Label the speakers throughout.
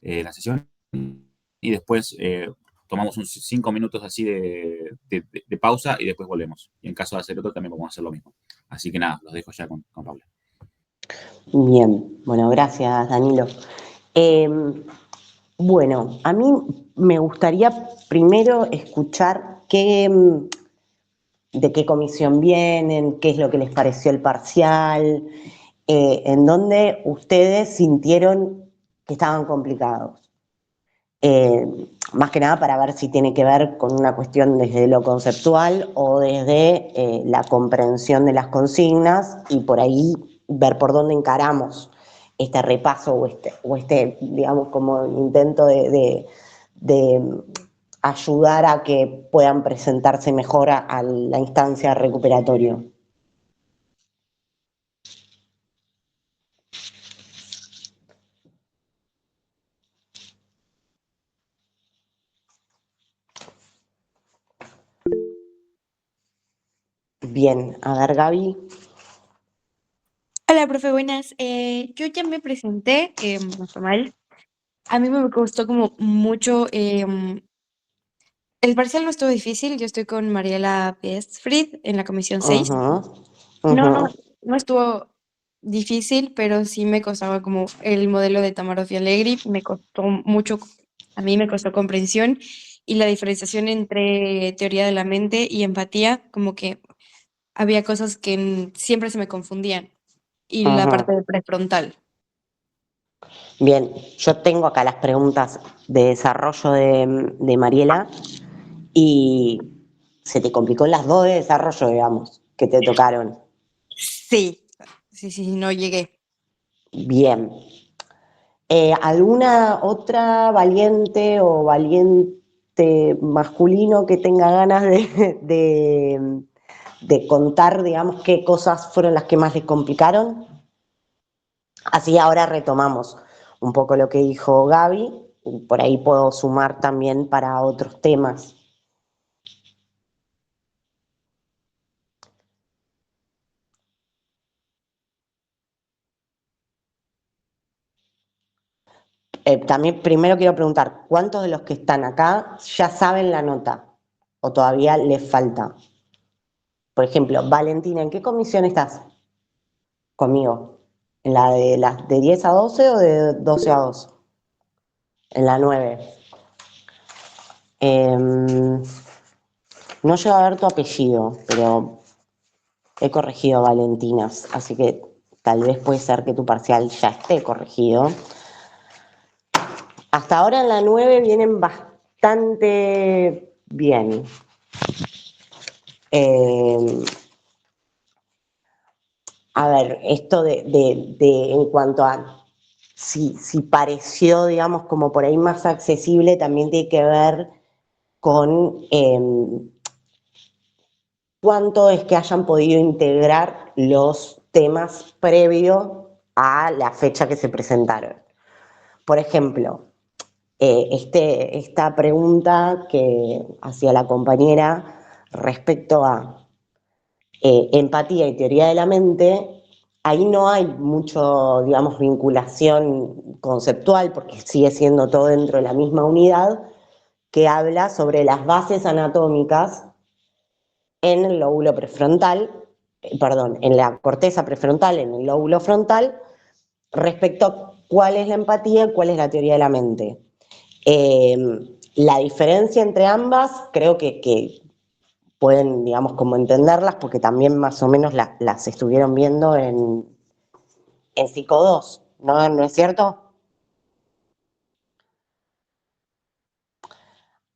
Speaker 1: la sesión y después tomamos unos 5 minutos así de pausa y después volvemos. Y en caso de hacer otro también vamos a hacer lo mismo. Así que nada, los dejo ya con Paula.
Speaker 2: Bien, bueno, gracias Danilo. Eh, bueno, a mí me gustaría primero escuchar de qué comisión vienen, qué es lo que les pareció el parcial, en dónde ustedes sintieron que estaban complicados. Más que nada para ver si tiene que ver con una cuestión desde lo conceptual o desde la comprensión de las consignas y por ahí ver por dónde encaramos este repaso o este digamos, como intento de ayudar a que puedan presentarse mejor a la instancia recuperatoria. Bien, a ver, Gaby.
Speaker 3: Hola, profe, buenas. Yo ya me presenté, formal. A mí me costó como mucho. El parcial no estuvo difícil. Yo estoy con Mariela Bestfried en la comisión 6.
Speaker 2: Ujú,
Speaker 3: No,
Speaker 2: ujú,
Speaker 3: no estuvo difícil, pero sí me costaba como el modelo de Tamaroff y Allegri. Me costó mucho, a mí me costó comprensión y la diferenciación entre teoría de la mente y empatía, como que había cosas que siempre se me confundían. Y la parte
Speaker 2: ujú.
Speaker 3: de prefrontal.
Speaker 2: Bien, yo tengo acá las preguntas de desarrollo de Mariela y se te complicó en las dos de desarrollo, digamos, que te tocaron.
Speaker 3: Sí, sí, no llegué.
Speaker 2: Bien. ¿Alguna otra valiente o valiente masculino que tenga ganas de contar, digamos, qué cosas fueron las que más les complicaron? Así ahora retomamos un poco lo que dijo Gaby, y por ahí puedo sumar también para otros temas. También primero quiero preguntar, ¿cuántos de los que están acá ya saben la nota o todavía les falta? Por ejemplo, Valentina, ¿en qué comisión estás conmigo? ¿En las de 10 a 12 o de 12 a 2? En la 9. No llego a ver tu apellido, pero he corregido Valentinas, así que tal vez puede ser que tu parcial ya esté corregido. Hasta ahora en la 9 vienen bastante bien. Eh, a ver, esto en cuanto a si pareció, digamos, como por ahí más accesible, también tiene que ver con cuánto es que hayan podido integrar los temas previos a la fecha que se presentaron. Por ejemplo, esta pregunta que hacía la compañera respecto a empatía y teoría de la mente, ahí no hay mucho, digamos, vinculación conceptual, porque sigue siendo todo dentro de la misma unidad, que habla sobre las bases anatómicas en el lóbulo prefrontal, perdón, en la corteza prefrontal, en el lóbulo frontal, respecto a cuál es la empatía, cuál es la teoría de la mente. Eh, la diferencia entre ambas creo que pueden, digamos, como entenderlas, porque también más o menos las estuvieron viendo en Psico 2, ¿no? ¿No es cierto?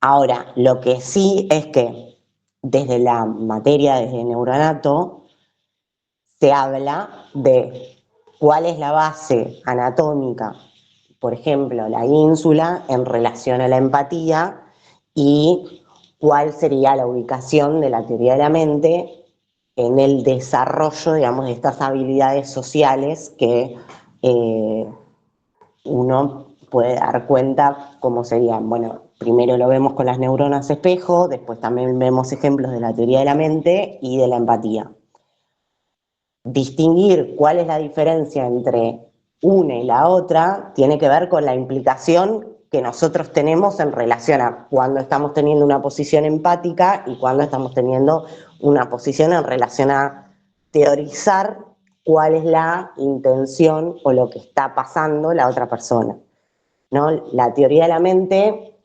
Speaker 2: Ahora, lo que sí es que desde la materia, desde Neuroanato, se habla de cuál es la base anatómica, por ejemplo, la ínsula en relación a la empatía y cuál sería la ubicación de la teoría de la mente en el desarrollo, digamos, de estas habilidades sociales que uno puede dar cuenta cómo serían. Bueno, primero lo vemos con las neuronas espejo, después también vemos ejemplos de la teoría de la mente y de la empatía. Distinguir cuál es la diferencia entre una y la otra tiene que ver con la implicación que nosotros tenemos en relación a cuando estamos teniendo una posición empática y cuando estamos teniendo una posición en relación a teorizar cuál es la intención o lo que está pasando la otra persona, ¿no? La teoría de la mente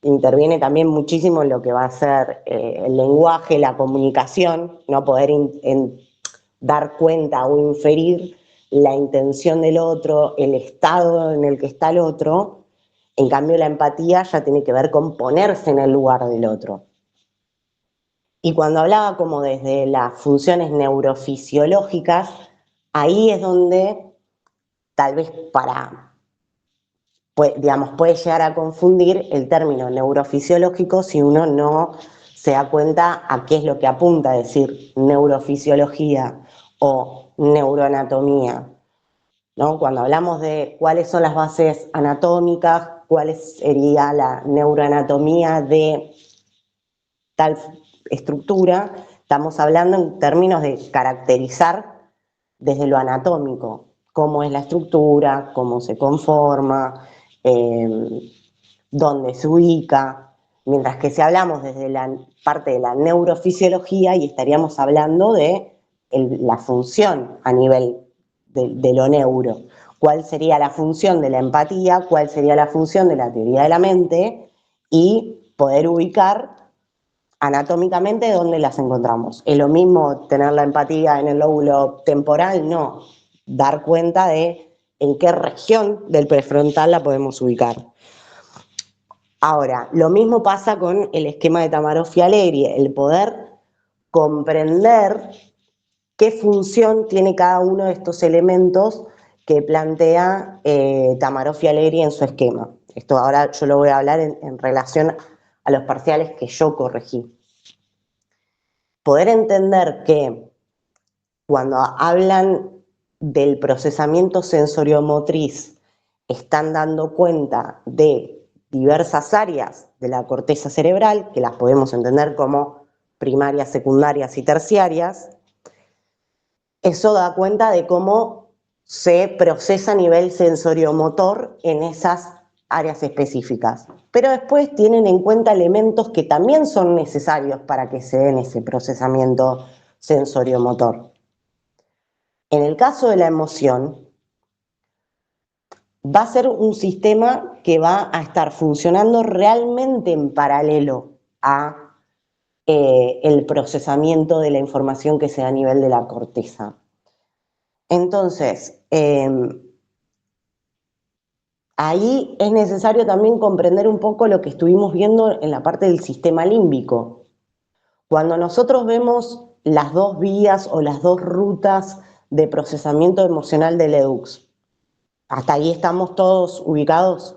Speaker 2: interviene también muchísimo en lo que va a ser el lenguaje, la comunicación, no poder dar cuenta o inferir la intención del otro, el estado en el que está el otro. En cambio, la empatía ya tiene que ver con ponerse en el lugar del otro. Y cuando hablaba como desde las funciones neurofisiológicas, ahí es donde tal vez puede llegar a confundir el término neurofisiológico si uno no se da cuenta a qué es lo que apunta, es decir, neurofisiología o neuroanatomía, ¿no? Cuando hablamos de cuáles son las bases anatómicas, cuál sería la neuroanatomía de tal estructura, estamos hablando en términos de caracterizar desde lo anatómico, cómo es la estructura, cómo se conforma, dónde se ubica, mientras que si hablamos desde la parte de la neurofisiología y estaríamos hablando de la función a nivel de lo neuro, cuál sería la función de la empatía, cuál sería la función de la teoría de la mente y poder ubicar anatómicamente dónde las encontramos. ¿Es lo mismo tener la empatía en el lóbulo temporal? No, dar cuenta de en qué región del prefrontal la podemos ubicar. Ahora, lo mismo pasa con el esquema de Tamaroff y Allegri, el poder comprender qué función tiene cada uno de estos elementos que plantea Tamaroff y Allegri en su esquema. Esto ahora yo lo voy a hablar en relación a los parciales que yo corregí. Poder entender que cuando hablan del procesamiento sensoriomotriz están dando cuenta de diversas áreas de la corteza cerebral, que las podemos entender como primarias, secundarias y terciarias. Eso da cuenta de cómo se procesa a nivel sensoriomotor en esas áreas específicas. Pero después tienen en cuenta elementos que también son necesarios para que se den ese procesamiento sensoriomotor. En el caso de la emoción, va a ser un sistema que va a estar funcionando realmente en paralelo a el procesamiento de la información que se da a nivel de la corteza. Entonces, ahí es necesario también comprender un poco lo que estuvimos viendo en la parte del sistema límbico. Cuando nosotros vemos las dos vías o las dos rutas de procesamiento emocional de Ledoux, ¿hasta ahí estamos todos ubicados?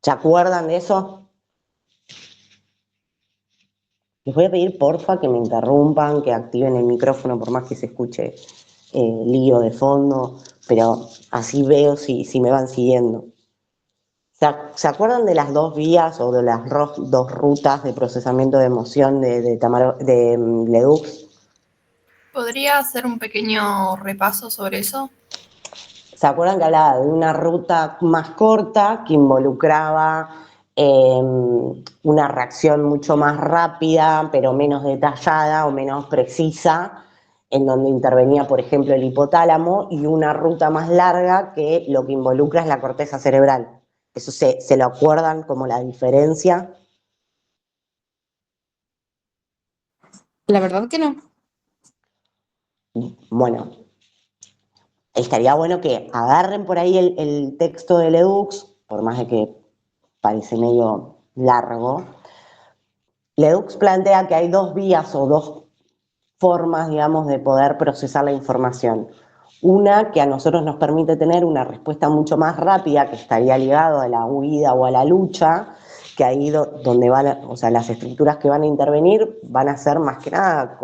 Speaker 2: ¿Se acuerdan de eso? Les voy a pedir, porfa, que me interrumpan, que activen el micrófono, por más que se escuche lío de fondo, pero así veo si me van siguiendo. ¿Se acuerdan de las dos vías o de las dos rutas de procesamiento de emoción de Ledoux?
Speaker 4: ¿Podría hacer un pequeño repaso sobre eso?
Speaker 2: ¿Se acuerdan que hablaba de una ruta más corta que involucraba una reacción mucho más rápida, pero menos detallada o menos precisa, en donde intervenía, por ejemplo, el hipotálamo, y una ruta más larga que lo que involucra es la corteza cerebral? ¿Eso se lo acuerdan como la diferencia?
Speaker 3: La verdad que no.
Speaker 2: Bueno, estaría bueno que agarren por ahí el texto de Ledoux, por más de que parece medio largo. Ledoux plantea que hay dos vías o dos formas, digamos, de poder procesar la información. Una que a nosotros nos permite tener una respuesta mucho más rápida, que estaría ligado a la huida o a la lucha, que ahí donde van, o sea, las estructuras que van a intervenir van a ser más que nada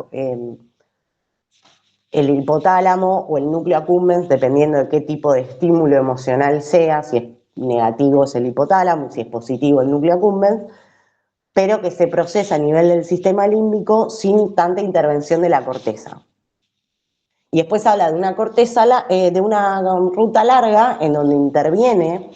Speaker 2: el hipotálamo o el núcleo accumbens, dependiendo de qué tipo de estímulo emocional sea, si es negativo es el hipotálamo, si es positivo el núcleo accumbens, pero que se procesa a nivel del sistema límbico sin tanta intervención de la corteza. Y después habla de una corteza, de una ruta larga en donde interviene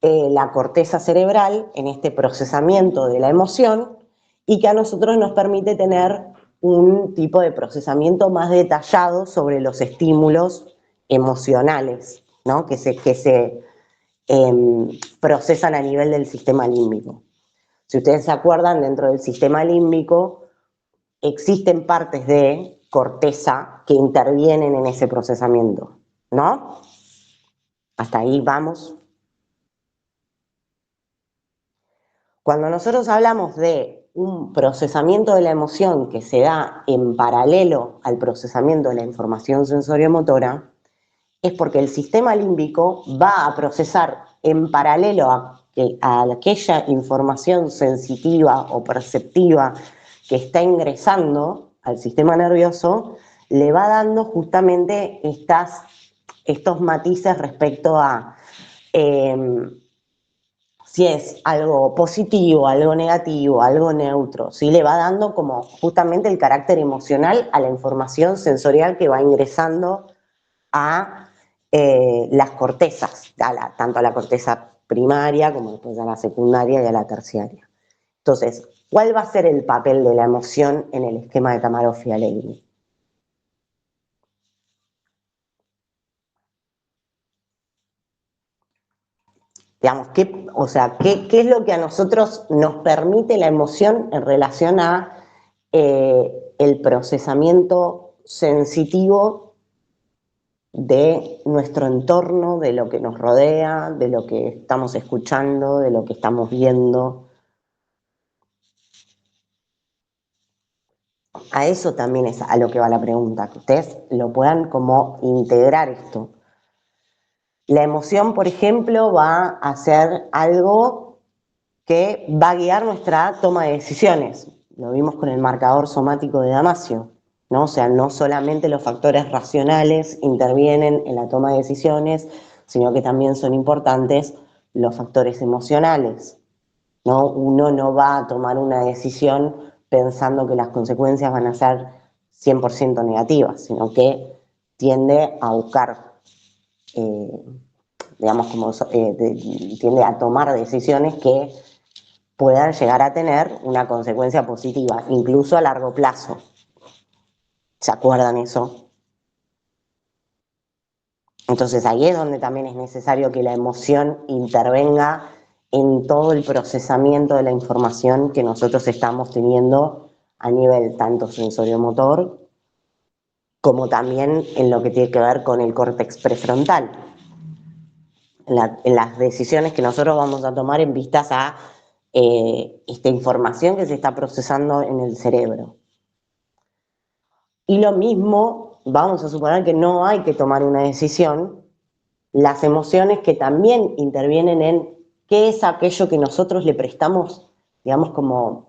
Speaker 2: la corteza cerebral en este procesamiento de la emoción y que a nosotros nos permite tener un tipo de procesamiento más detallado sobre los estímulos emocionales, ¿no? que se procesan a nivel del sistema límbico. Si ustedes se acuerdan, dentro del sistema límbico existen partes de corteza que intervienen en ese procesamiento, ¿no? Hasta ahí vamos. Cuando nosotros hablamos de un procesamiento de la emoción que se da en paralelo al procesamiento de la información sensoriomotora, es porque el sistema límbico va a procesar en paralelo a aquella información sensitiva o perceptiva que está ingresando al sistema nervioso, le va dando justamente estos matices respecto a si es algo positivo, algo negativo, algo neutro, ¿sí? Le va dando como justamente el carácter emocional a la información sensorial que va ingresando a las cortezas, tanto a la corteza primaria como después a la secundaria y a la terciaria. Entonces, ¿cuál va a ser el papel de la emoción en el esquema de Tamaroff-Allegri? Digamos, ¿qué es lo que a nosotros nos permite la emoción en relación a el procesamiento sensitivo de nuestro entorno, de lo que nos rodea, de lo que estamos escuchando, de lo que estamos viendo? A eso también es a lo que va la pregunta, que ustedes lo puedan como integrar esto. La emoción, por ejemplo, va a ser algo que va a guiar nuestra toma de decisiones. Lo vimos con el marcador somático de Damasio, ¿no? O sea, no solamente los factores racionales intervienen en la toma de decisiones, sino que también son importantes los factores emocionales, ¿no? Uno no va a tomar una decisión pensando que las consecuencias van a ser 100% negativas, sino que tiende a buscar, tiende a tomar decisiones que puedan llegar a tener una consecuencia positiva, incluso a largo plazo. ¿Se acuerdan eso? Entonces ahí es donde también es necesario que la emoción intervenga en todo el procesamiento de la información que nosotros estamos teniendo a nivel tanto sensoriomotor como también en lo que tiene que ver con el córtex prefrontal. En las decisiones que nosotros vamos a tomar en vistas a esta información que se está procesando en el cerebro. Y lo mismo, vamos a suponer que no hay que tomar una decisión, las emociones que también intervienen en qué es aquello que nosotros le prestamos, digamos, como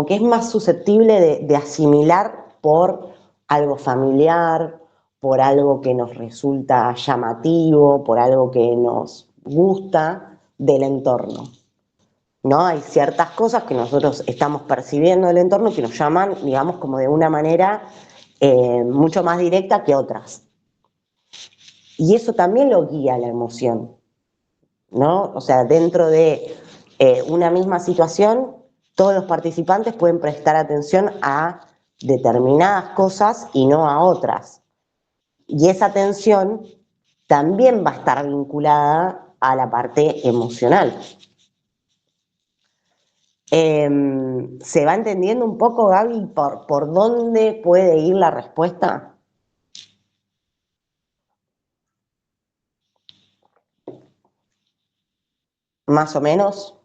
Speaker 2: que es más susceptible de asimilar por algo familiar, por algo que nos resulta llamativo, por algo que nos gusta del entorno, ¿no? Hay ciertas cosas que nosotros estamos percibiendo del entorno que nos llaman, digamos, como de una manera mucho más directa que otras. Y eso también lo guía la emoción, ¿no? O sea, dentro de una misma situación, todos los participantes pueden prestar atención a determinadas cosas y no a otras. Y esa atención también va a estar vinculada a la parte emocional. ¿Se va entendiendo un poco, Gaby, por dónde puede ir la respuesta? Más o menos.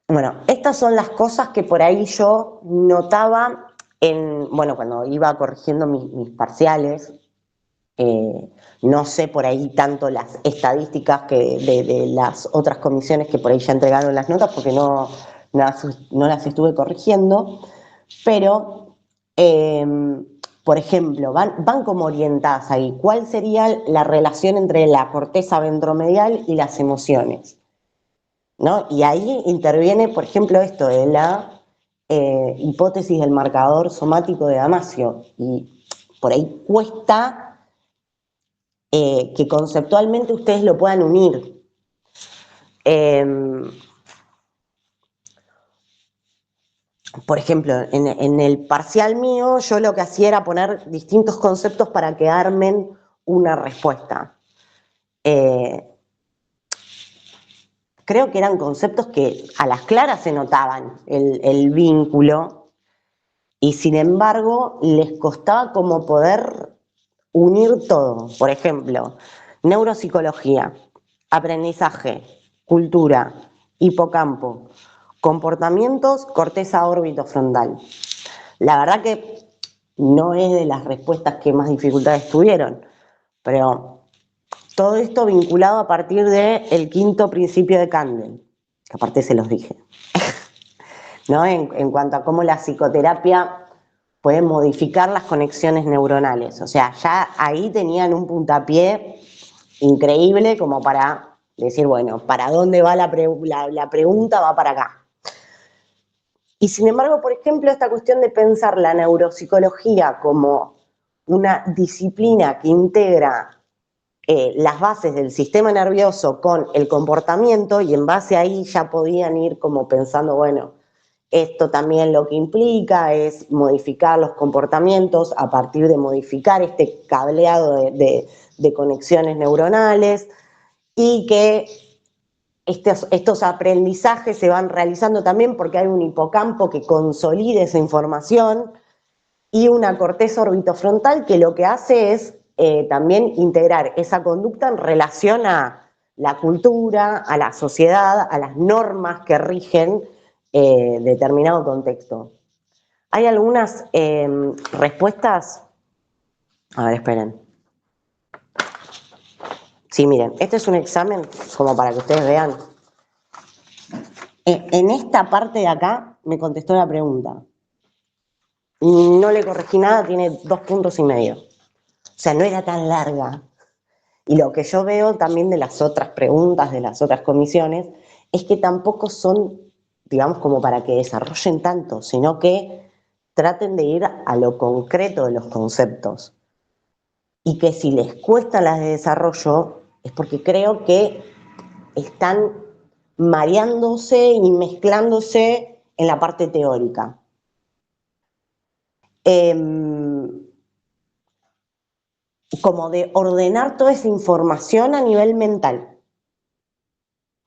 Speaker 2: Bueno, estas son las cosas que por ahí yo notaba cuando iba corrigiendo mis parciales. No sé por ahí tanto las estadísticas de las otras comisiones que por ahí ya entregaron las notas porque no las estuve corrigiendo, pero por ejemplo, van como orientadas ahí. ¿Cuál sería la relación entre la corteza ventromedial y las emociones? ¿No? Y ahí interviene, por ejemplo, esto de hipótesis del marcador somático de Damasio, y por ahí cuesta que conceptualmente ustedes lo puedan unir. Por ejemplo, en el parcial mío, yo lo que hacía era poner distintos conceptos para que armen una respuesta. Creo que eran conceptos que a las claras se notaban el vínculo, y sin embargo les costaba como poder unir todo. Por ejemplo, neuropsicología, aprendizaje, cultura, hipocampo, comportamientos, corteza órbito-frontal. La verdad que no es de las respuestas que más dificultades tuvieron, pero todo esto vinculado a partir del quinto principio de Kandel, que aparte se los dije, ¿no? En cuanto a cómo la psicoterapia puede modificar las conexiones neuronales. O sea, ya ahí tenían un puntapié increíble como para decir, bueno, ¿para dónde va la pregunta? Va para acá. Y sin embargo, por ejemplo, esta cuestión de pensar la neuropsicología como una disciplina que integra las bases del sistema nervioso con el comportamiento, y en base a ahí ya podían ir como pensando, bueno, esto también lo que implica es modificar los comportamientos a partir de modificar este cableado de conexiones neuronales, y que estos aprendizajes se van realizando también porque hay un hipocampo que consolida esa información y una corteza orbitofrontal que lo que hace es también integrar esa conducta en relación a la cultura, a la sociedad, a las normas que rigen determinado contexto. Hay algunas respuestas. A ver, esperen. Sí, miren, este es un examen como para que ustedes vean. En esta parte de acá me contestó la pregunta. No le corregí nada, tiene 2,5 puntos. O sea, no era tan larga. Y lo que yo veo también de las otras preguntas, de las otras comisiones, es que tampoco son, digamos, como para que desarrollen tanto, sino que traten de ir a lo concreto de los conceptos. Y que si les cuesta las de desarrollo, es porque creo que están mareándose y mezclándose en la parte teórica. Como de ordenar toda esa información a nivel mental,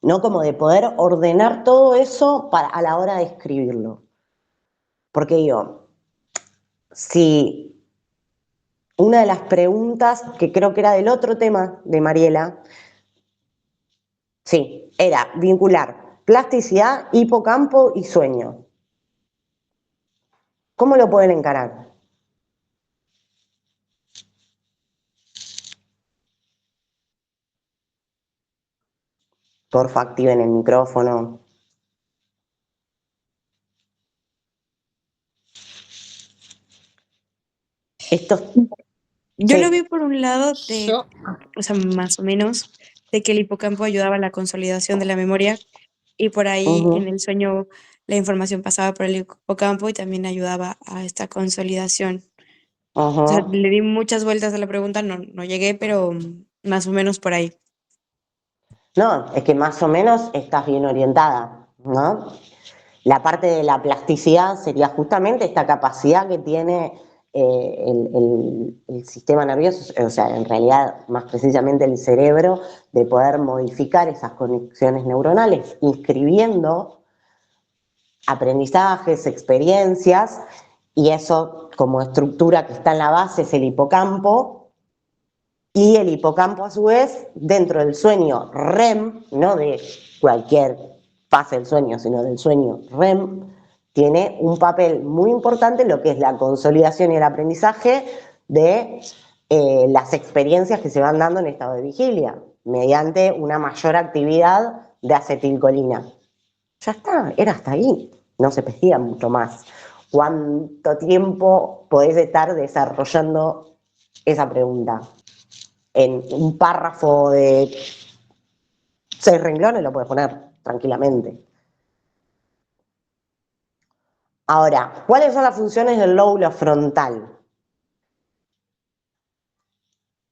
Speaker 2: ¿no? Como de poder ordenar todo eso a la hora de escribirlo. Porque digo, si una de las preguntas, que creo que era del otro tema de Mariela, sí, era vincular plasticidad, hipocampo y sueño. ¿Cómo lo pueden encarar? Porfa, activen el micrófono.
Speaker 3: Yo lo
Speaker 2: Sí.
Speaker 3: vi por un lado de,
Speaker 5: Yo,
Speaker 3: o sea, más o menos, de que el hipocampo ayudaba a la consolidación de la memoria y por ahí en el sueño la información pasaba por el hipocampo y también ayudaba a esta consolidación. O sea, le di muchas vueltas a la pregunta, no llegué, pero más o menos por ahí.
Speaker 2: No, es que más o menos estás bien orientada, ¿no? La parte de la plasticidad sería justamente esta capacidad que tiene el sistema nervioso, o sea, en realidad más precisamente el cerebro, de poder modificar esas conexiones neuronales, inscribiendo aprendizajes, experiencias, y eso como estructura que está en la base es el hipocampo, y el hipocampo a su vez, dentro del sueño REM, no de cualquier fase del sueño, sino del sueño REM, tiene un papel muy importante en lo que es la consolidación y el aprendizaje de las experiencias que se van dando en estado de vigilia, mediante una mayor actividad de acetilcolina. Ya está, era hasta ahí, no se pedía mucho más. ¿Cuánto tiempo podés estar desarrollando esa pregunta? En un párrafo de 6 renglones lo puedes poner tranquilamente. Ahora, ¿cuáles son las funciones del lóbulo frontal?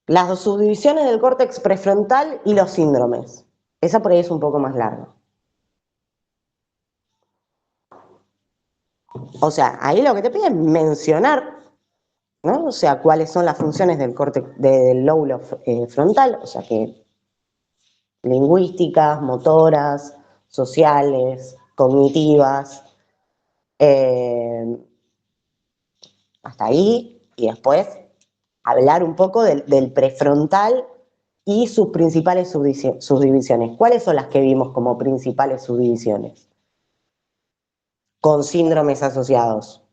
Speaker 2: Las dos subdivisiones del córtex prefrontal y los síndromes. Esa por ahí es un poco más larga. O sea, ahí lo que te piden es mencionar, ¿no? O sea, cuáles son las funciones del córtex, del lóbulo frontal, o sea que lingüísticas, motoras, sociales, cognitivas, hasta ahí, y después hablar un poco del prefrontal y sus principales subdivisiones. ¿Cuáles son las que vimos como principales subdivisiones? Con síndromes asociados.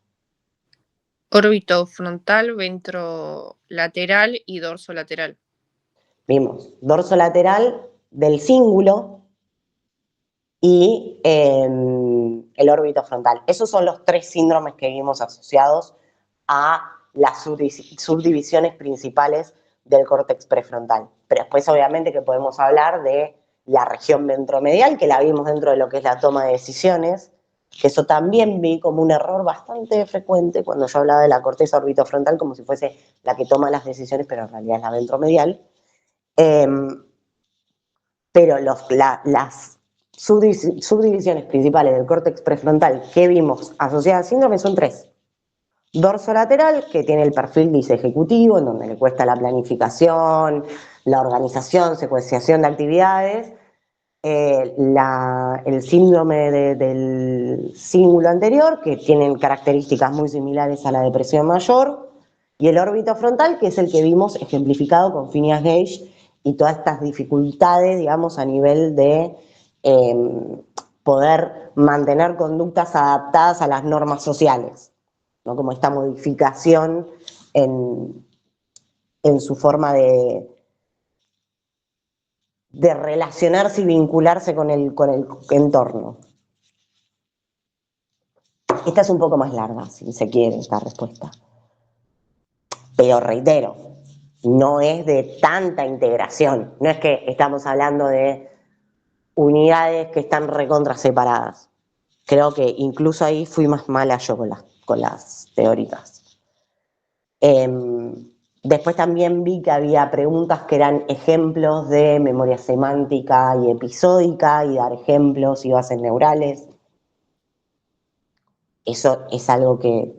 Speaker 5: Órbito frontal, ventrolateral y dorsolateral.
Speaker 2: Vimos dorsolateral del cíngulo y el órbito frontal. Esos son los 3 síndromes que vimos asociados a las subdivisiones principales del córtex prefrontal. Pero después obviamente que podemos hablar de la región ventromedial, que la vimos dentro de lo que es la toma de decisiones, que eso también vi como un error bastante frecuente cuando yo hablaba de la corteza orbitofrontal como si fuese la que toma las decisiones, pero en realidad es la ventromedial. Pero las subdivisiones principales del córtex prefrontal que vimos asociadas a síndrome son 3. Dorsolateral, que tiene el perfil dice ejecutivo, en donde le cuesta la planificación, la organización, secuenciación de actividades. El síndrome del cíngulo anterior, que tienen características muy similares a la depresión mayor. Y el órbito frontal, que es el que vimos ejemplificado con Phineas Gage y todas estas dificultades, digamos, a nivel de poder mantener conductas adaptadas a las normas sociales, ¿no? Como esta modificación en su forma de relacionarse y vincularse con el entorno. Esta es un poco más larga, si se quiere, esta respuesta. Pero reitero, no es de tanta integración. No es que estamos hablando de unidades que están recontra separadas. Creo que incluso ahí fui más mala yo con las teóricas. Después también vi que había preguntas que eran ejemplos de memoria semántica y episódica y dar ejemplos y bases neurales. Eso es algo que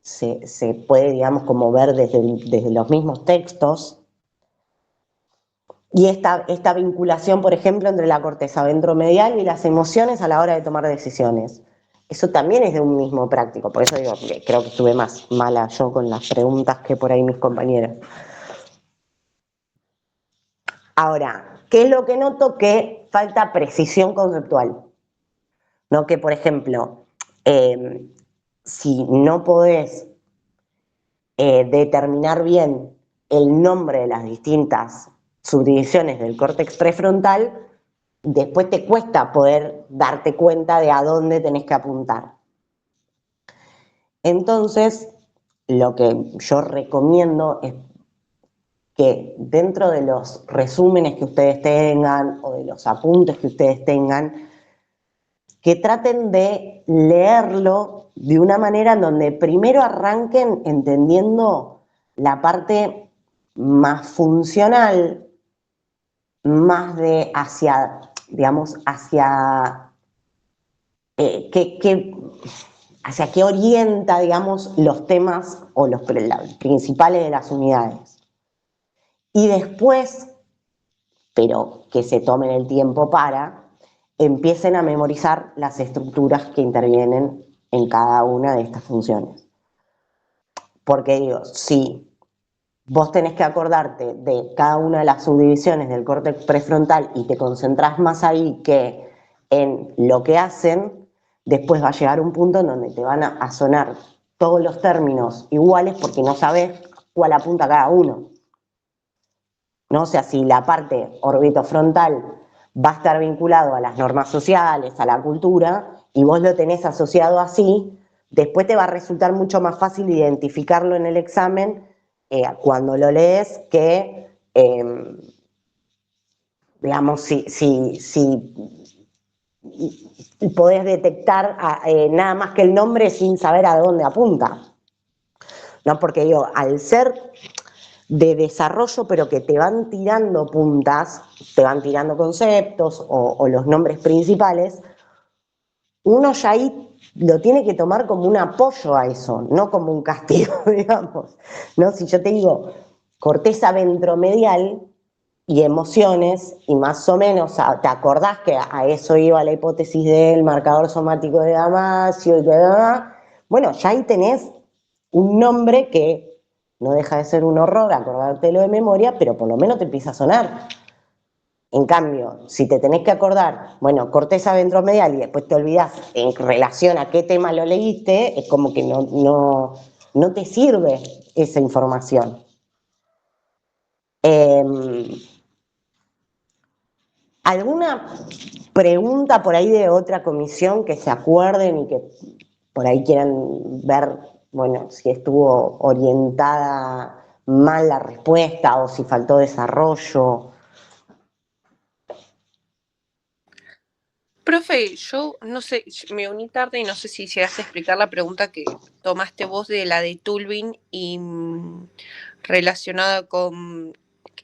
Speaker 2: se puede, digamos, como ver desde los mismos textos. Y esta vinculación, por ejemplo, entre la corteza ventromedial y las emociones a la hora de tomar decisiones. Eso también es de un mismo práctico, por eso digo, creo que estuve más mala yo con las preguntas que por ahí mis compañeras. Ahora, ¿qué es lo que noto? Que falta precisión conceptual. ¿No? Que, por ejemplo, si no podés determinar bien el nombre de las distintas subdivisiones del córtex prefrontal, después te cuesta poder darte cuenta de a dónde tenés que apuntar. Entonces, lo que yo recomiendo es que dentro de los resúmenes que ustedes tengan o de los apuntes que ustedes tengan, que traten de leerlo de una manera en donde primero arranquen entendiendo la parte más funcional, más de hacia, digamos, hacia hacia qué orienta, digamos, los temas o los principales de las unidades. Y después, pero que se tomen el tiempo para, empiecen a memorizar las estructuras que intervienen en cada una de estas funciones. Porque digo, si vos tenés que acordarte de cada una de las subdivisiones del córtex prefrontal y te concentrás más ahí que en lo que hacen, después va a llegar un punto en donde te van a sonar todos los términos iguales porque no sabés cuál apunta cada uno. ¿No? O sea, si la parte orbitofrontal va a estar vinculado a las normas sociales, a la cultura, y vos lo tenés asociado así, después te va a resultar mucho más fácil identificarlo en el examen cuando lo lees que, digamos, si y podés detectar nada más que el nombre sin saber a dónde apunta. ¿No? Porque digo, al ser de desarrollo, pero que te van tirando puntas, te van tirando conceptos o los nombres principales, uno ya ahí lo tiene que tomar como un apoyo a eso, no como un castigo, digamos. ¿No? Si yo te digo corteza ventromedial y emociones, y más o menos te acordás que a eso iba la hipótesis del marcador somático de Damasio, y bueno, ya ahí tenés un nombre que no deja de ser un horror acordártelo de memoria, pero por lo menos te empieza a sonar. En cambio, si te tenés que acordar, bueno, corteza ventromedial y después te olvidás en relación a qué tema lo leíste, es como que no te sirve esa información. ¿Alguna pregunta por ahí de otra comisión que se acuerden y que por ahí quieran ver, bueno, si estuvo orientada mal la respuesta o si faltó desarrollo?
Speaker 5: Profe, yo no sé, me uní tarde y no sé si llegaste a explicar la pregunta que tomaste vos de la de Tulvin y relacionada con,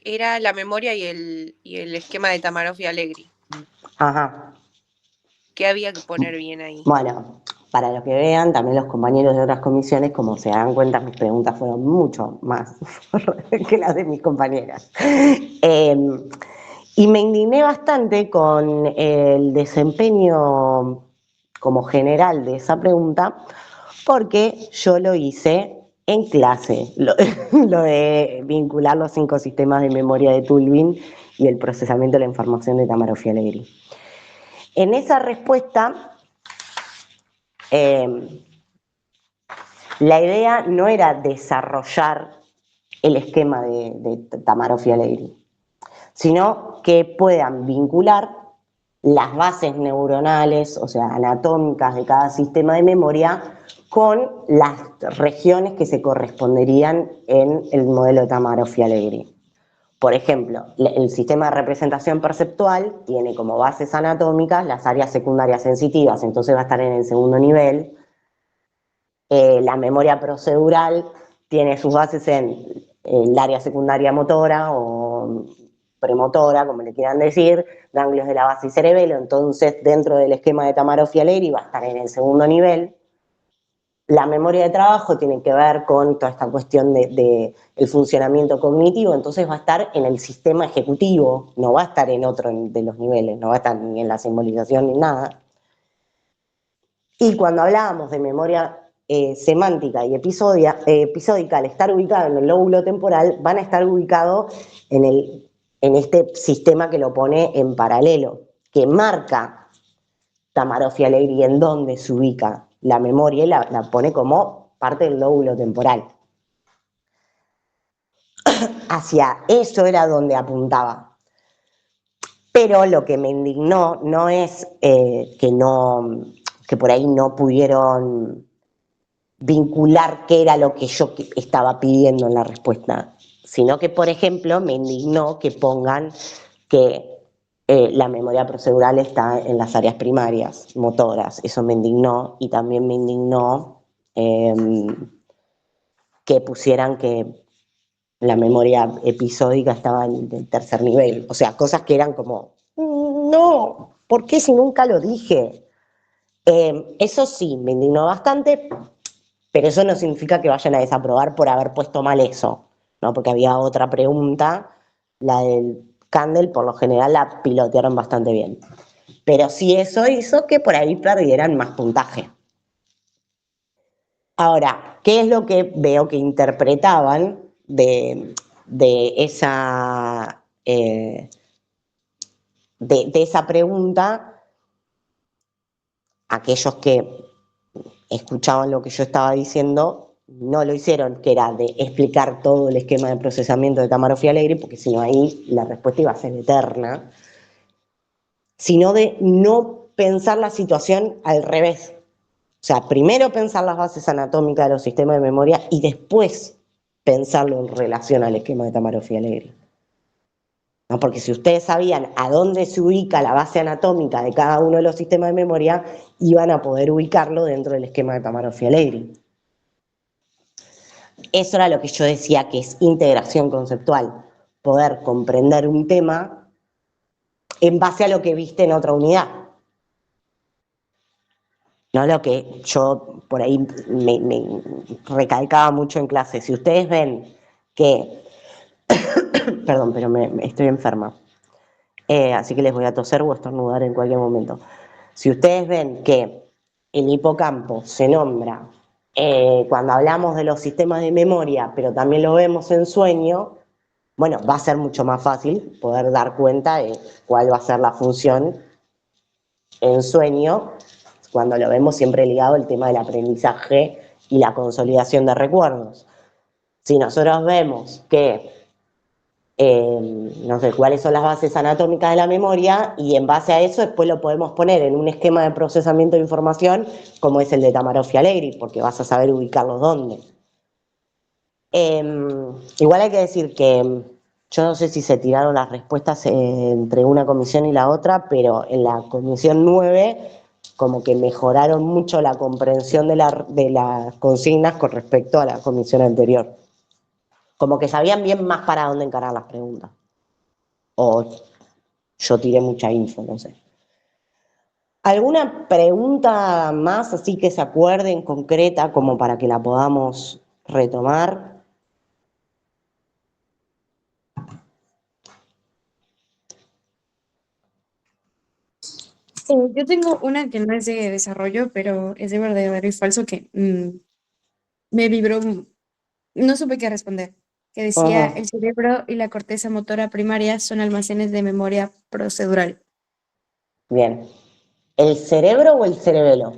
Speaker 5: era la memoria y el esquema de Tamarov y Allegri.
Speaker 2: Ajá.
Speaker 5: ¿Qué había que poner bien ahí?
Speaker 2: Bueno, para los que vean, también los compañeros de otras comisiones, como se dan cuenta, mis preguntas fueron mucho más que las de mis compañeras. Y me indigné bastante con el desempeño como general de esa pregunta, porque yo lo hice en clase, lo de vincular los 5 sistemas de memoria de Tulvin y el procesamiento de la información de Tamarov y Allegri. En esa respuesta, la idea no era desarrollar el esquema de Tamarov y Allegri, sino que puedan vincular las bases neuronales, o sea, anatómicas de cada sistema de memoria, con las regiones que se corresponderían en el modelo de Tamarov y Allegri. Por ejemplo, el sistema de representación perceptual tiene como bases anatómicas las áreas secundarias sensitivas, entonces va a estar en el segundo nivel. La memoria procedural tiene sus bases en el área secundaria motora o premotora, como le quieran decir, ganglios de la base y cerebelo, entonces dentro del esquema de Tamarov y Allegri va a estar en el segundo nivel. La memoria de trabajo tiene que ver con toda esta cuestión de el funcionamiento cognitivo, entonces va a estar en el sistema ejecutivo, no va a estar en otro de los niveles, no va a estar ni en la simbolización ni nada. Y cuando hablábamos de memoria semántica y episódica, al estar ubicado en el lóbulo temporal, van a estar ubicados en este sistema que lo pone en paralelo, que marca Tamarov y Allegri en dónde se ubica la memoria y la pone como parte del lóbulo temporal. Hacia eso era donde apuntaba. Pero lo que me indignó no es que por ahí no pudieron vincular qué era lo que yo estaba pidiendo en la respuesta, sino que, por ejemplo, me indignó que pongan que la memoria procedural está en las áreas primarias, motoras. Eso me indignó, y también me indignó que pusieran que la memoria episódica estaba en el tercer nivel. O sea, cosas que eran como, no, ¿por qué si nunca lo dije? Eso sí, me indignó bastante, pero eso no significa que vayan a desaprobar por haber puesto mal eso, ¿no? Porque había otra pregunta, la del Candel, por lo general la pilotearon bastante bien. Pero sí, eso hizo que por ahí perdieran más puntaje. Ahora, ¿qué es lo que veo que interpretaban de esa pregunta? Aquellos que escuchaban lo que yo estaba diciendo no lo hicieron, que era de explicar todo el esquema de procesamiento de Tamarov y Allegri, porque si no ahí la respuesta iba a ser eterna, sino de no pensar la situación al revés. O sea, primero pensar las bases anatómicas de los sistemas de memoria y después pensarlo en relación al esquema de Tamarov y Allegri. ¿no? Porque si ustedes sabían a dónde se ubica la base anatómica de cada uno de los sistemas de memoria, iban a poder ubicarlo dentro del esquema de Tamarov-Fialegri. Eso era lo que yo decía que es integración conceptual, poder comprender un tema en base a lo que viste en otra unidad. No lo que yo por ahí me recalcaba mucho en clase. Si ustedes ven que, perdón, pero estoy enferma, así que les voy a toser o estornudar en cualquier momento. Si ustedes ven que el hipocampo se nombra cuando hablamos de los sistemas de memoria, pero también lo vemos en sueño, bueno, va a ser mucho más fácil poder dar cuenta de cuál va a ser la función en sueño, cuando lo vemos siempre ligado al tema del aprendizaje y la consolidación de recuerdos. Si nosotros vemos que, no sé, cuáles son las bases anatómicas de la memoria, y en base a eso después lo podemos poner en un esquema de procesamiento de información como es el de Tamarov-Fialegri, porque vas a saber ubicarlos dónde. Igual hay que decir que yo no sé si se tiraron las respuestas entre una comisión y la otra, pero en la comisión 9 como que mejoraron mucho la comprensión de las consignas con respecto a la comisión anterior. Como que sabían bien más para dónde encarar las preguntas. O yo tiré mucha info, no sé. ¿Alguna pregunta más así que se acuerden concreta como para que la podamos retomar?
Speaker 3: Yo tengo una que no es de desarrollo, pero es de verdadero y falso que me vibró, no supe qué responder. Que decía,
Speaker 2: Ajá.
Speaker 3: el cerebro y la corteza motora primaria son almacenes de memoria procedural.
Speaker 2: Bien. ¿El cerebro o el cerebelo?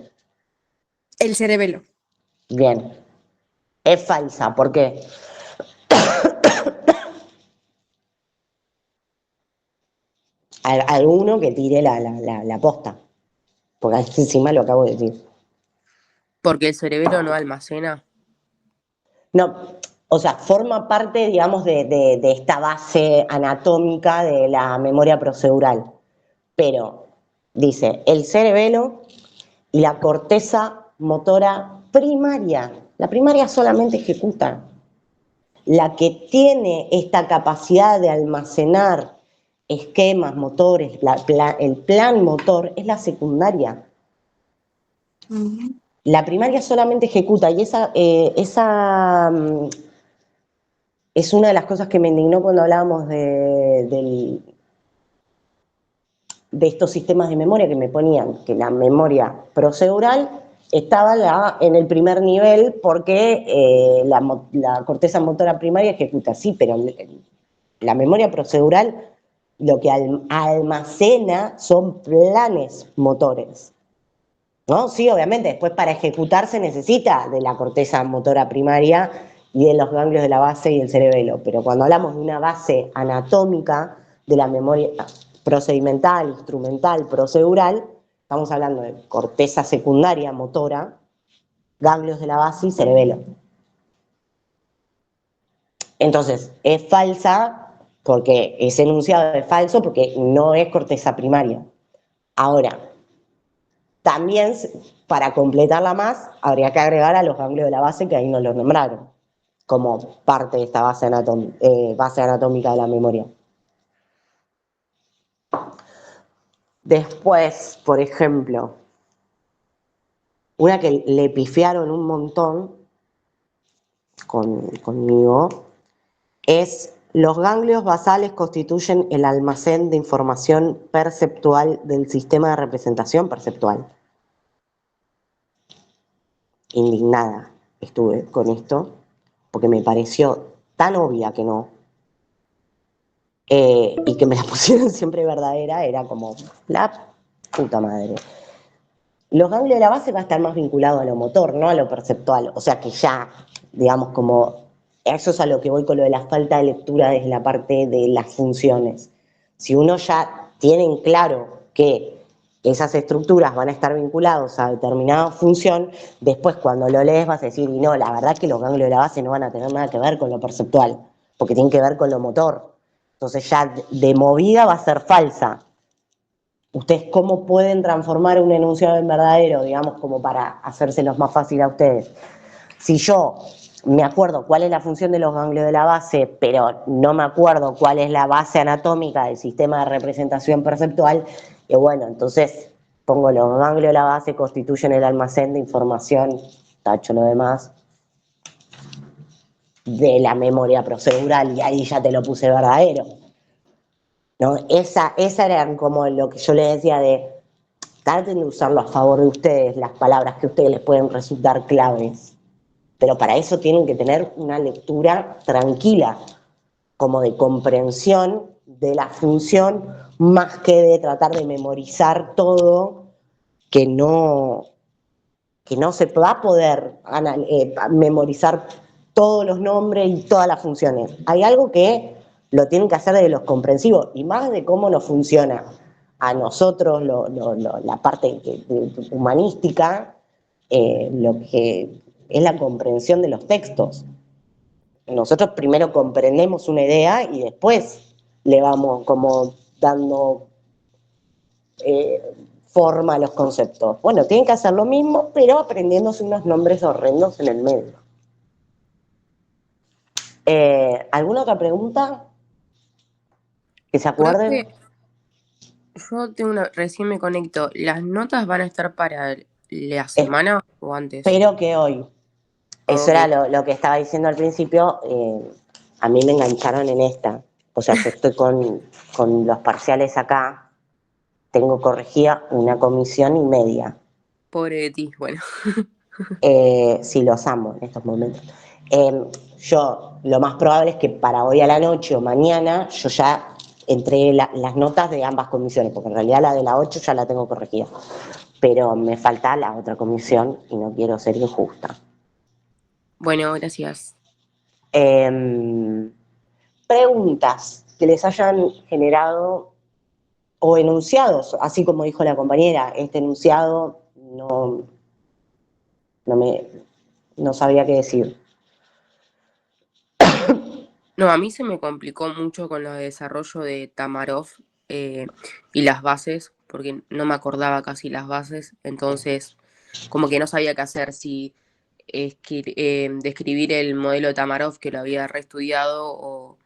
Speaker 3: El cerebelo.
Speaker 2: Bien. Es falsa, ¿por qué? Alguno que tire la posta, porque encima lo acabo de decir.
Speaker 5: Porque el cerebro no almacena.
Speaker 2: No, o sea, forma parte, digamos, de esta base anatómica de la memoria procedural, pero dice el cerebelo y la corteza motora primaria. La primaria solamente ejecuta. La que tiene esta capacidad de almacenar esquemas motores, el plan motor, es la secundaria. La primaria solamente ejecuta, y esa es una de las cosas que me indignó cuando hablábamos de estos sistemas de memoria, que me ponían que la memoria procedural estaba en el primer nivel porque la corteza motora primaria ejecuta. Sí, pero la memoria procedural lo que almacena son planes motores, ¿no? Sí, obviamente, después para ejecutar se necesita de la corteza motora primaria y de los ganglios de la base y del cerebelo, pero cuando hablamos de una base anatómica de la memoria procedimental, instrumental, procedural, estamos hablando de corteza secundaria motora, ganglios de la base y cerebelo. Entonces, es falsa porque ese enunciado es falso porque no es corteza primaria. Ahora, también, para completarla más, habría que agregar a los ganglios de la base, que ahí no los nombraron, como parte de esta base anatómica de la memoria. Después, por ejemplo, una que le pifiaron un montón conmigo es: los ganglios basales constituyen el almacén de información perceptual del sistema de representación perceptual. Indignada estuve con esto, porque me pareció tan obvia que no, y que me la pusieron siempre verdadera, era como, la puta madre. Los ganglios de la base va a estar más vinculado a lo motor, no a lo perceptual, o sea que ya, digamos, como, eso es a lo que voy con lo de la falta de lectura desde la parte de las funciones. Si uno ya tiene en claro que esas estructuras van a estar vinculadas a determinada función, después cuando lo lees vas a decir, y no, la verdad que los ganglios de la base no van a tener nada que ver con lo perceptual, porque tienen que ver con lo motor. Entonces ya de movida va a ser falsa. ¿Ustedes cómo pueden transformar un enunciado en verdadero, digamos, como para hacérselos más fácil a ustedes? Si yo me acuerdo cuál es la función de los ganglios de la base, pero no me acuerdo cuál es la base anatómica del sistema de representación perceptual, y bueno, entonces pongo los ganglios de la base, constituyen el almacén de información, tacho lo demás, de la memoria procedural, y ahí ya te lo puse verdadero. ¿No? Esa era como lo que yo les decía de traten de usarlo a favor de ustedes, las palabras que a ustedes les pueden resultar claves. Pero para eso tienen que tener una lectura tranquila, como de comprensión de la función, más que de tratar de memorizar todo, que no se va a poder memorizar todos los nombres y todas las funciones. Hay algo que lo tienen que hacer de los comprensivos, y más de cómo nos funciona a nosotros la parte humanística, lo que es la comprensión de los textos. Nosotros primero comprendemos una idea y después le vamos como dando forma a los conceptos. Bueno, tienen que hacer lo mismo, pero aprendiéndose unos nombres horrendos en el medio. ¿Alguna otra pregunta? ¿Que se acuerden?
Speaker 6: Yo tengo recién me conecto. ¿Las notas van a estar para la semana o antes?
Speaker 2: Espero que hoy. Eso
Speaker 6: Okay.
Speaker 2: era lo que estaba diciendo al principio. A mí me engancharon en esta. O sea, yo estoy con los parciales acá. Tengo corregida una comisión y media.
Speaker 6: Pobre de ti, bueno.
Speaker 2: Sí, los amo en estos momentos. Yo, lo más probable es que para hoy a la noche o mañana yo ya entregué las notas de ambas comisiones, porque en realidad la de la 8 ya la tengo corregida. Pero me falta la otra comisión y no quiero ser injusta.
Speaker 6: Bueno, gracias.
Speaker 2: Preguntas que les hayan generado o enunciados, así como dijo la compañera, este enunciado no sabía qué decir.
Speaker 6: No, a mí se me complicó mucho con lo de desarrollo de Tamarov y las bases, porque no me acordaba casi las bases, entonces como que no sabía qué hacer, si describir el modelo de Tamarov que lo había reestudiado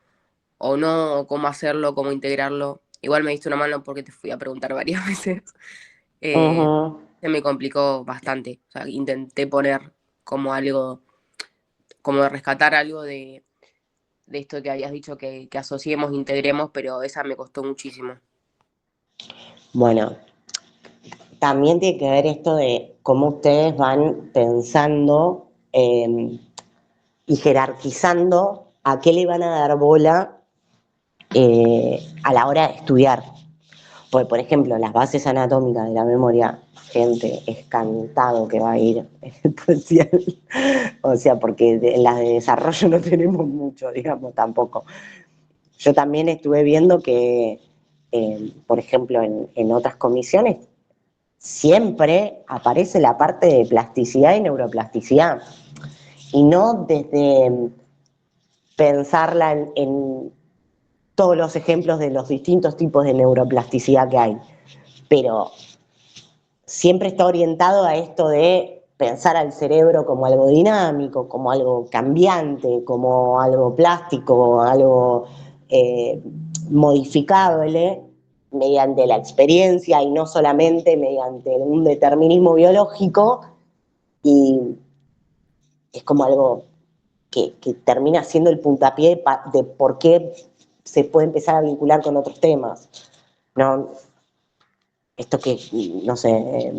Speaker 6: o no, o cómo hacerlo, cómo integrarlo. Igual me diste una mano porque te fui a preguntar varias veces. Se me complicó bastante, o sea, intenté poner como algo, como de rescatar algo de esto que habías dicho que asociemos, integremos, pero esa me costó muchísimo.
Speaker 2: Bueno, también tiene que ver esto de cómo ustedes van pensando y jerarquizando a qué le van a dar bola a la hora de estudiar. Porque, por ejemplo, las bases anatómicas de la memoria, gente, es cantado que va a ir en el parcial. O sea, porque en las de desarrollo no tenemos mucho, digamos, tampoco. Yo también estuve viendo que, por ejemplo, en otras comisiones, siempre aparece la parte de plasticidad y neuroplasticidad. Y no desde pensarla en todos los ejemplos de los distintos tipos de neuroplasticidad que hay. Pero siempre está orientado a esto de pensar al cerebro como algo dinámico, como algo cambiante, como algo plástico, algo modificable mediante la experiencia y no solamente mediante un determinismo biológico, y es como algo que termina siendo el puntapié de por qué se puede empezar a vincular con otros temas. ¿No? Esto que, no sé,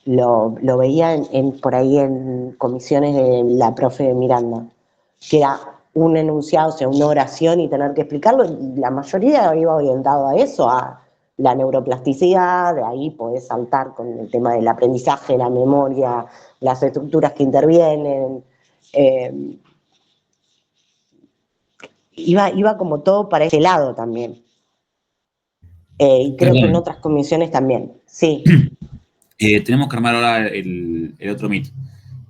Speaker 2: lo veía por ahí en comisiones de la profe Miranda, que era un enunciado, o sea, una oración y tener que explicarlo, y la mayoría iba orientado a eso, a la neuroplasticidad, de ahí podés saltar con el tema del aprendizaje, la memoria, las estructuras que intervienen. Iba como todo para ese lado también. Y creo que en otras comisiones también, sí.
Speaker 1: Tenemos que armar ahora el otro Meet.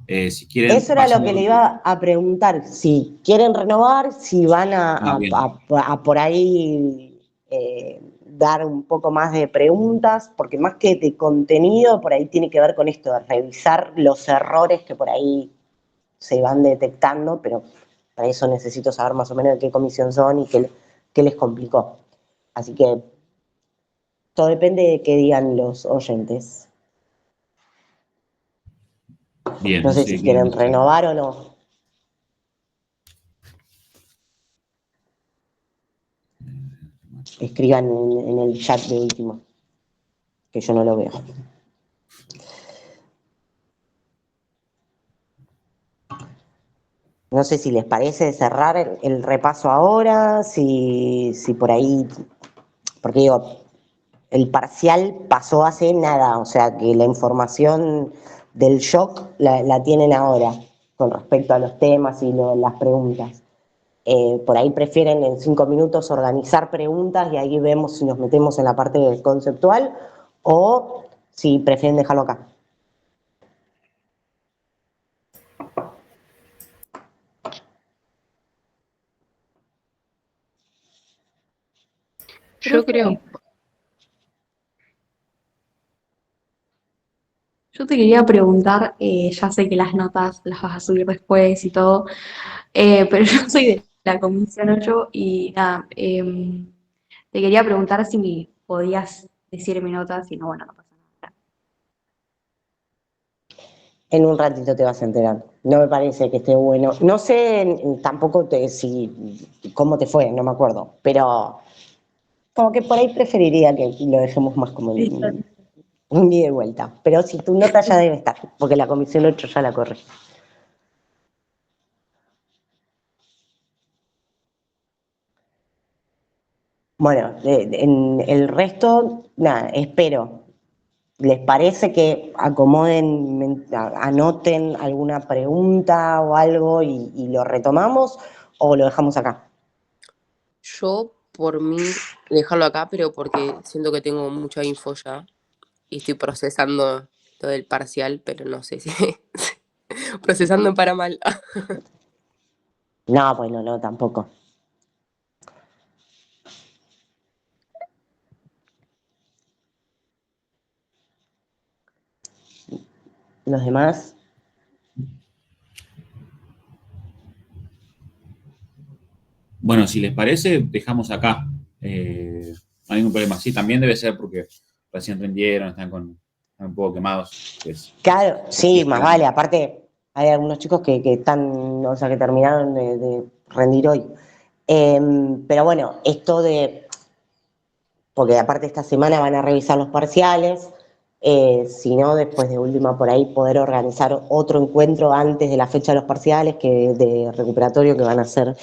Speaker 1: Si quieren,
Speaker 2: Eso era lo que
Speaker 1: pasamos.
Speaker 2: le iba a preguntar, si quieren renovar, si van
Speaker 1: Bien.
Speaker 2: a por ahí dar un poco más de preguntas, porque más que de contenido, por ahí tiene que ver con esto, de revisar los errores que por ahí se van detectando, pero para eso necesito saber más o menos de qué comisión son y qué les complicó. Así que todo depende de qué digan los oyentes.
Speaker 1: Bien,
Speaker 2: No
Speaker 1: no
Speaker 2: sé
Speaker 1: sé
Speaker 2: si
Speaker 1: qué quieren
Speaker 2: quieren
Speaker 1: hacer.
Speaker 2: renovar o no. Escriban en el chat de último, que yo no lo veo. No sé si les parece cerrar el repaso ahora, si por ahí, porque digo, el parcial pasó hace nada, o sea que la información del shock la tienen ahora con respecto a los temas y las preguntas. Por ahí prefieren en 5 minutos organizar preguntas y ahí vemos si nos metemos en la parte conceptual o si prefieren dejarlo acá.
Speaker 5: Yo creo,
Speaker 7: Yo te quería preguntar, ya sé que las notas las vas a subir después y todo, pero yo soy de la Comisión 8 y nada, te quería preguntar si me podías decir mi nota, si no, bueno, no pasa nada.
Speaker 2: En un ratito te vas a enterar. No me parece que esté bueno. No sé tampoco cómo te fue, no me acuerdo. Pero como que por ahí preferiría que lo dejemos más como
Speaker 7: Listo.
Speaker 2: un ida y vuelta. Pero si tu nota ya debe estar, porque la comisión 8 ya la corre. Bueno, en el resto, nada, espero. ¿Les parece que acomoden, anoten alguna pregunta o algo y lo retomamos o lo dejamos acá?
Speaker 6: Yo, por mí, dejarlo acá, pero porque siento que tengo mucha info ya y estoy procesando lo del parcial, pero no sé si procesando para mal.
Speaker 2: No, bueno, no, tampoco. Los demás,
Speaker 1: Bueno, si les parece, dejamos acá. No hay ningún problema. Sí, también debe ser porque recién rindieron, están un poco quemados.
Speaker 2: claro, sí, más
Speaker 1: Este,
Speaker 2: vale. Aparte, hay algunos chicos que están, o sea, que terminaron de rendir hoy. Pero bueno, porque aparte esta semana van a revisar los parciales, si no, después de última por ahí poder organizar otro encuentro antes de la fecha de los parciales, que de recuperatorio que van a ser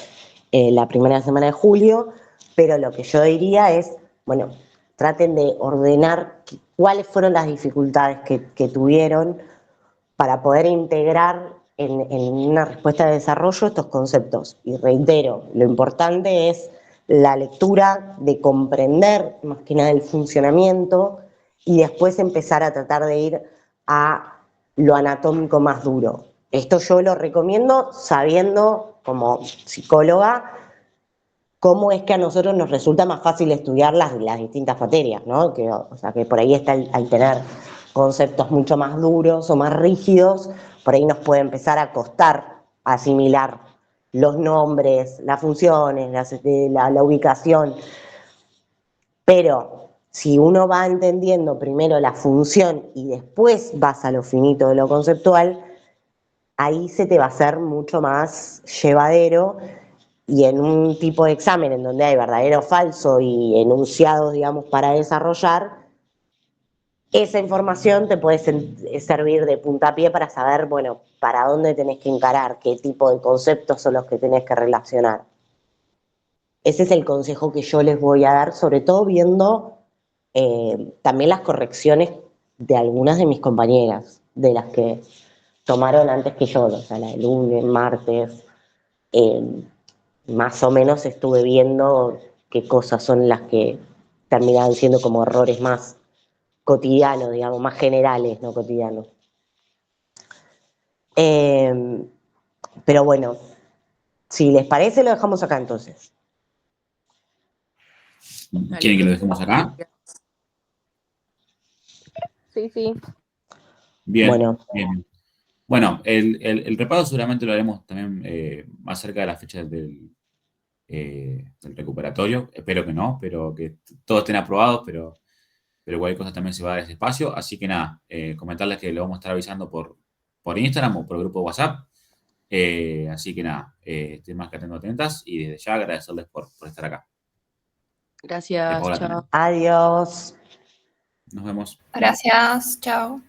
Speaker 2: la primera semana de julio, pero lo que yo diría es, bueno, traten de ordenar cuáles fueron las dificultades que tuvieron para poder integrar en una respuesta de desarrollo estos conceptos. Y reitero, lo importante es la lectura, de comprender más que nada el funcionamiento y después empezar a tratar de ir a lo anatómico más duro. Esto yo lo recomiendo sabiendo, como psicóloga, cómo es que a nosotros nos resulta más fácil estudiar las distintas materias, ¿no? O sea, que por ahí está al tener conceptos mucho más duros o más rígidos, por ahí nos puede empezar a costar asimilar los nombres, las funciones, la ubicación, pero si uno va entendiendo primero la función y después vas a lo finito de lo conceptual, ahí se te va a hacer mucho más llevadero y en un tipo de examen en donde hay verdadero o falso y enunciados, digamos, para desarrollar, esa información te puede servir de puntapié para saber, bueno, para dónde tenés que encarar, qué tipo de conceptos son los que tenés que relacionar. Ese es el consejo que yo les voy a dar, sobre todo viendo también las correcciones de algunas de mis compañeras, de las que tomaron antes que yo, o sea, la de lunes, martes, eh, más o menos estuve viendo qué cosas son las que terminaban siendo como errores más cotidianos, digamos, más generales, no cotidianos. Pero bueno, si les parece, lo dejamos acá entonces.
Speaker 1: ¿Quieren que lo dejemos acá?
Speaker 6: Sí, sí.
Speaker 1: Bien,
Speaker 2: Bueno.
Speaker 1: bien. Bueno, el repaso seguramente lo haremos también más cerca de la fecha del recuperatorio. Espero que no, pero que todos estén aprobados, pero cualquier cosa también se va a dar ese espacio. Así que nada, comentarles que lo vamos a estar avisando por Instagram o por el grupo de WhatsApp. Así que nada, estén más que atentas y desde ya agradecerles por estar acá.
Speaker 6: Gracias,
Speaker 1: Paola
Speaker 6: chao.
Speaker 1: también.
Speaker 2: Adiós.
Speaker 1: Nos vemos.
Speaker 4: Gracias, chao.